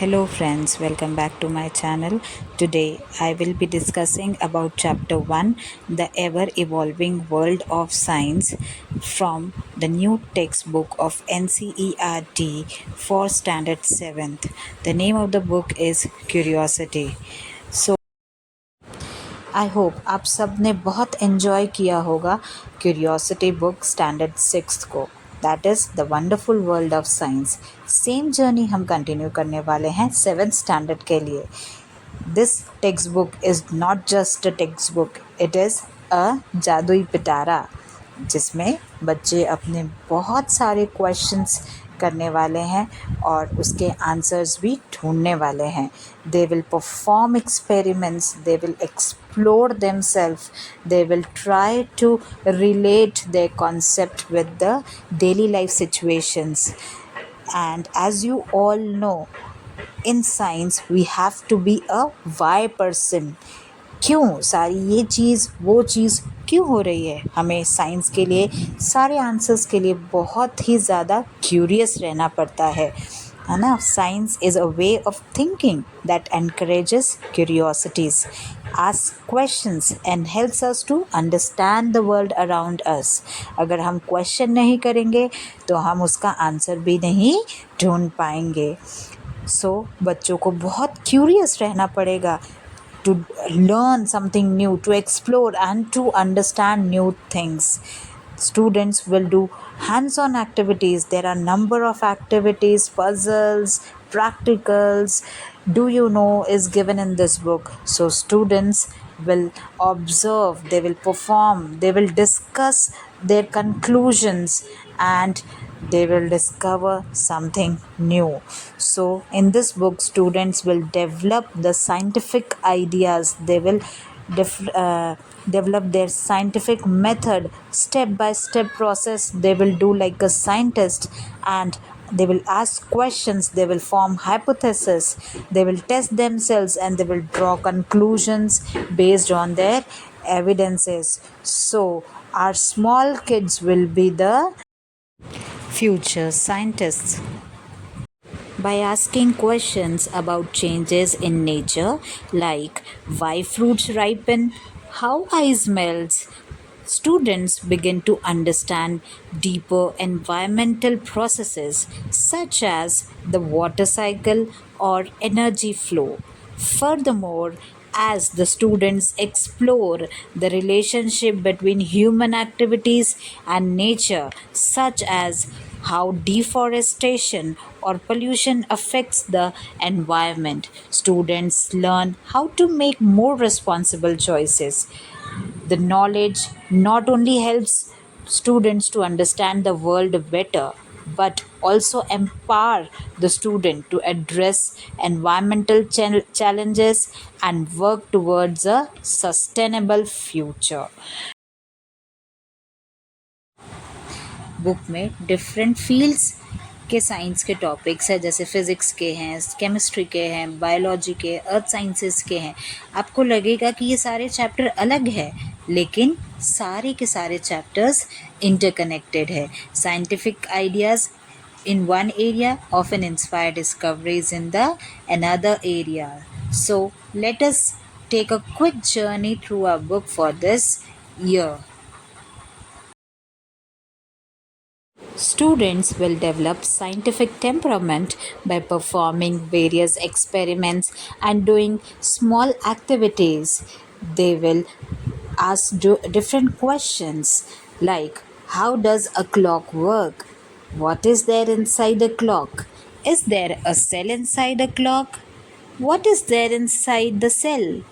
Hello friends, welcome back to my channel. Today I will be discussing about chapter 1, The Ever Evolving World of Science, from the new textbook of NCERT for standard 7th. The name of the book is Curiosity. So I hope आप सब ने बहुत enjoy किया होगा curiosity book standard six को, that is the wonderful world of science. Same journey हम continue करने वाले हैं सेवेंथ स्टैंडर्ड के लिए। This text book is not just a text book, it is a जादुई पिटारा जिसमें बच्चे अपने बहुत सारे क्वेश्चंस करने वाले हैं और उसके आंसर्स भी ढूंढने वाले हैं। They will perform experiments, they will explore themselves, they will try to relate their concept with the daily life situations. And as you all know, in science we have to be a why person। क्यों सारी ये चीज़ वो चीज़ क्यों हो रही है, हमें science के लिए सारे आंसर्स के लिए बहुत ही ज़्यादा क्यूरियस रहना पड़ता है ना। Science is a way of thinking that encourages curiosities, ask questions and helps us to understand the world around us. अगर हम क्वेश्चन नहीं करेंगे तो हम उसका आंसर भी नहीं ढूंढ पाएंगे। बच्चों को बहुत क्यूरियस रहना पड़ेगा to learn something new, to explore and to understand new things. Students will do hands-on activities. There are number of activities, puzzles, practicals, do you know, is given in this book. So students will observe, they will perform, they will discuss their conclusions, and they will discover something new. So, in this book, students will develop the scientific ideas, they will develop their scientific method, step by step process. They will do like a scientist, and they will ask questions, they will form hypotheses, they will test themselves, and they will draw conclusions based on their evidences. So, our small kids will be the future scientists. By asking questions about changes in nature, like why fruits ripen, how ice melts, students begin to understand deeper environmental processes such as the water cycle or energy flow. Furthermore, as the students explore the relationship between human activities and nature, such as how deforestation or pollution affects the environment, students learn how to make more responsible choices. The knowledge not only helps students to understand the world better, but also empower the student to address environmental challenges and work towards a sustainable future. Book में different fields के science के topics है, जैसे physics के हैं, chemistry के हैं, biology के, अर्थ साइंसेस के हैं। आपको लगेगा कि ये सारे चैप्टर अलग है, लेकिन सारे के सारे चैप्टर्स इंटरकनेक्टेड है। Scientific ideas in one area often inspire discoveries in the another area. So let us take a quick journey through our book for this year. Students will develop scientific temperament by performing various experiments and doing small activities. They will ask different questions like, how does a clock work? What is there inside a clock? Is there a cell inside a clock? What is there inside the cell?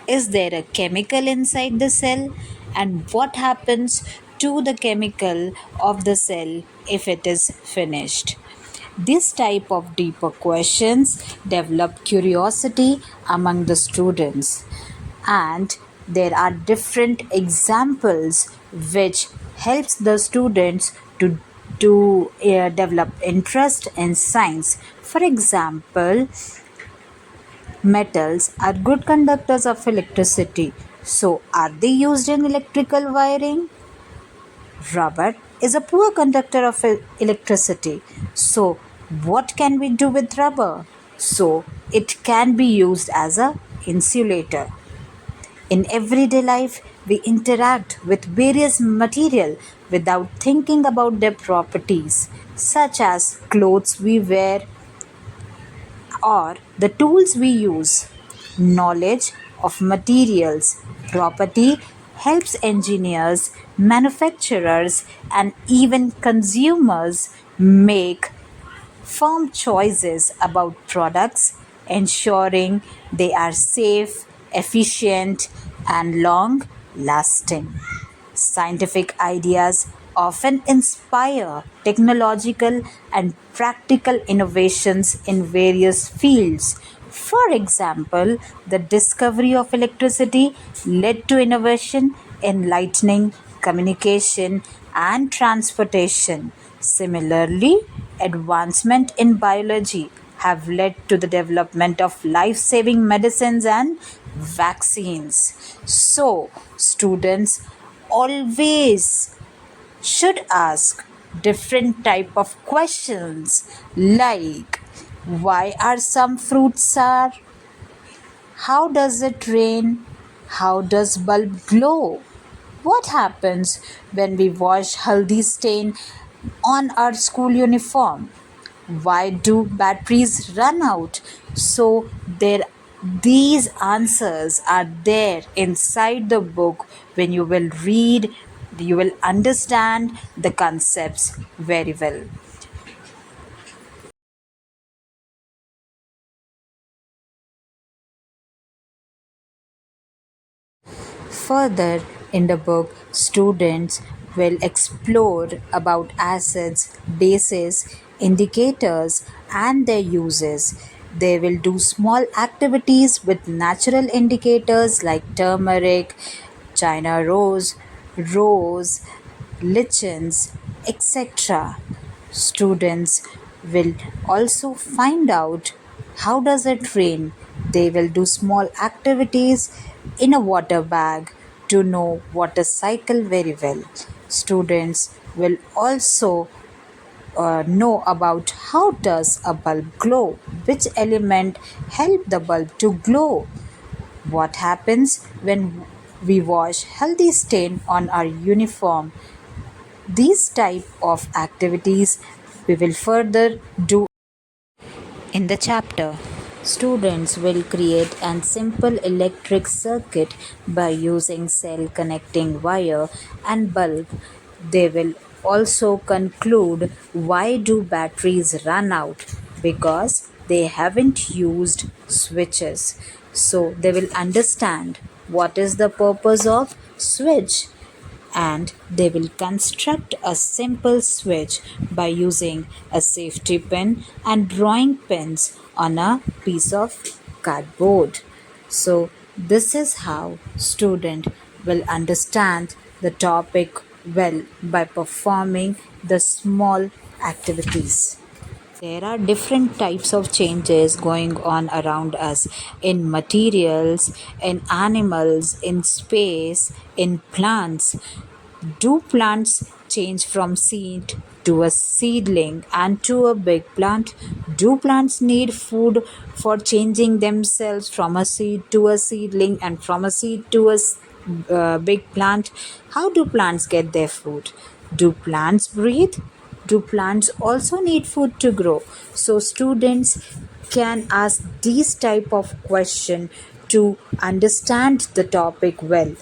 Is there a chemical inside the cell? And what happens to the chemical of the cell if it is finished? This type of deeper questions develop curiosity among the students, and there are different examples which helps the students to develop interest in science. For example, metals are good conductors of electricity. So, are they used in electrical wiring? Rubber is a poor conductor of electricity. So, what can we do with rubber? so it can be used as a insulator. In everyday life, we interact with various material without thinking about their properties, such as clothes we wear or the tools we use. Knowledge of materials property helps engineers, manufacturers, and even consumers make firm choices about products, ensuring they are safe, efficient, and long lasting. Scientific ideas often inspire technological and practical innovations in various fields. For example, the discovery of electricity led to innovation in lighting, communication, and transportation. Similarly, advancement in biology have led to the development of life-saving medicines and vaccines. So, students always should ask different type of questions like why are some fruits sour, how does it rain, how does bulb glow, what happens when we wash haldi stain on our school uniform, why do batteries run out? So there these answers are there inside the book. When you will read, you will understand the concepts very well. Further, in the book, students will explore about acids, bases, indicators, and their uses. They will do small activities with natural indicators like turmeric, China rose, lichens, etc. Students will also find out how does it rain. They will do small activities in a water bag to know water cycle very well. Students will also know about how does a bulb glow, which element help the bulb to glow, what happens when we wash healthy stain on our uniform. These type of activities we will further do in the chapter. Students will create a simple electric circuit by using cell connecting wire and bulb. They will also conclude why do batteries run out, because they haven't used switches. So they will understand what is the purpose of switch, and they will construct a simple switch by using a safety pin and drawing pins on a piece of cardboard. So this is how student will understand the topic well by performing the small activities. There are different types of changes going on around us in materials, in animals, in space, in plants. Do plants change from seed to a seedling and to a big plant? Do plants need food for changing themselves from a seed to a seedling and from a seed to a big plant? How do plants get their food? Do plants breathe? Do plants also need food to grow? So students can ask these type of question to understand the topic well.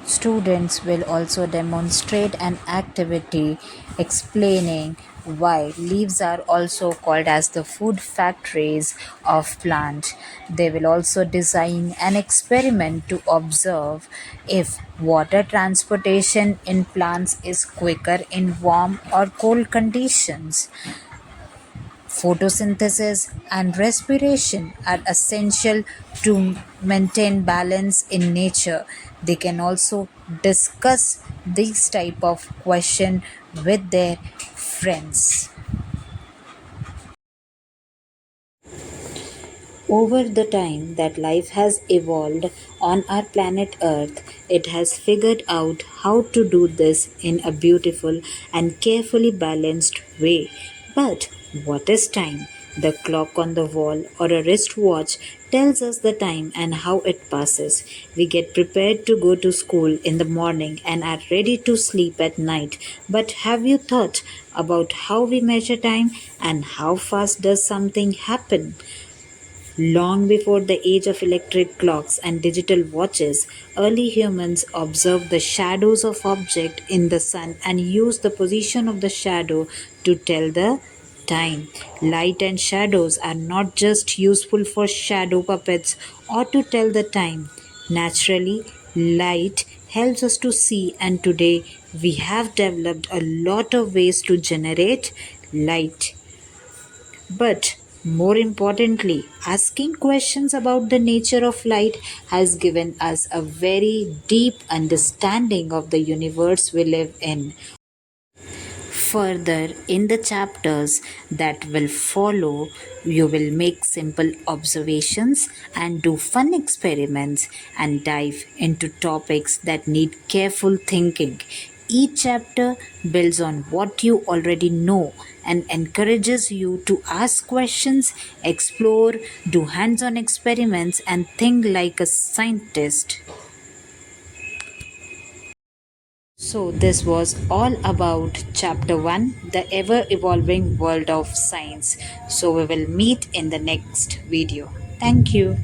Students will also demonstrate an activity explaining why leaves are also called as the food factories of plant. They will also design an experiment to observe if water transportation in plants is quicker in warm or cold conditions. Photosynthesis and respiration are essential to maintain balance in nature. They can also discuss these type of question with their friends. Over the time that life has evolved on our planet Earth, it has figured out how to do this in a beautiful and carefully balanced way. But what is time? The clock on the wall or a wristwatch tells us the time and how it passes. We get prepared to go to school in the morning and are ready to sleep at night. But have you thought about how we measure time and how fast does something happen? Long before the age of electric clocks and digital watches, early humans observed the shadows of objects in the sun and used the position of the shadow to tell the time. Light and shadows are not just useful for shadow puppets or to tell the time. Naturally, light helps us to see, and today we have developed a lot of ways to generate light. But more importantly, asking questions about the nature of light has given us a very deep understanding of the universe we live in. Further, in the chapters that will follow, you will make simple observations and do fun experiments and dive into topics that need careful thinking. Each chapter builds on what you already know and encourages you to ask questions, explore, do hands on experiments, and think like a scientist. So, this was all about chapter 1, the ever evolving world of science. So, we will meet in the next video. Thank you.